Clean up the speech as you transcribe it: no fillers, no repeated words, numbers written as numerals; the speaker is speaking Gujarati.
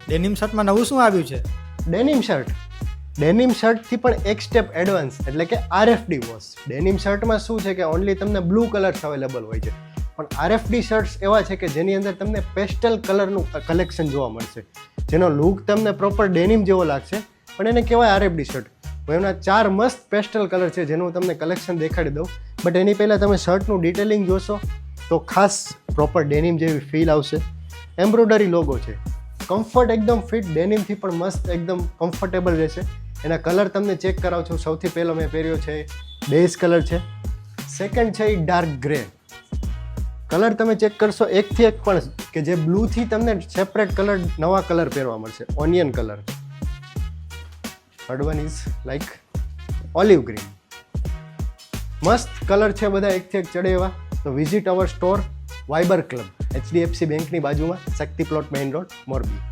ડેનિમ શર્ટમાં નવું શું આવ્યું છે? ડેનિમ શર્ટથી પણ એક સ્ટેપ એડવાન્સ, એટલે કે RFD વોશ. ડેનિમ શર્ટમાં શું છે કે ઓનલી તમને બ્લુ કલર્સ અવેલેબલ હોય છે, પણ RFD શર્ટ્સ એવા છે કે જેની અંદર તમને પેસ્ટલ કલરનું કલેક્શન જોવા મળશે, જેનો લુક તમને પ્રોપર ડેનિમ જેવો લાગશે, પણ એને કહેવાય RFD શર્ટ. તો એના 4 મસ્ત પેસ્ટલ કલર છે જેનું તમને કલેક્શન દેખાડી દઉં, બટ એની પહેલાં તમે શર્ટનું ડિટેલિંગ જોશો તો ખાસ પ્રોપર ડેનિમ જેવી ફીલ આવશે. એમ્બ્રોઇડરી લોગો છે, કમ્ફર્ટ એકદમ ફિટ, ડેનિમથી પણ મસ્ત એકદમ કમ્ફર્ટેબલ રહેશે. એના કલર તમને ચેક કરાવું છું. સૌથી પહેલો મેં પહેર્યો છે બેઝ કલર છે, સેકન્ડ છે એ ડાર્ક ગ્રે કલર. તમે ચેક કરશો એકથી એક પણ કે જે બ્લુથી તમને સેપરેટ કલર, નવા કલર પહેરવા મળશે, onion colour. Third one is like olive green. મસ્ત કલર છે બધા, એકથી એક ચડે એવા. તો વિઝિટ અવર સ્ટોર વાઇબર ક્લબ, HDFC બેંકની બાજુમાં, શક્તિ પ્લોટ મેઇન રોડ, મોરબી.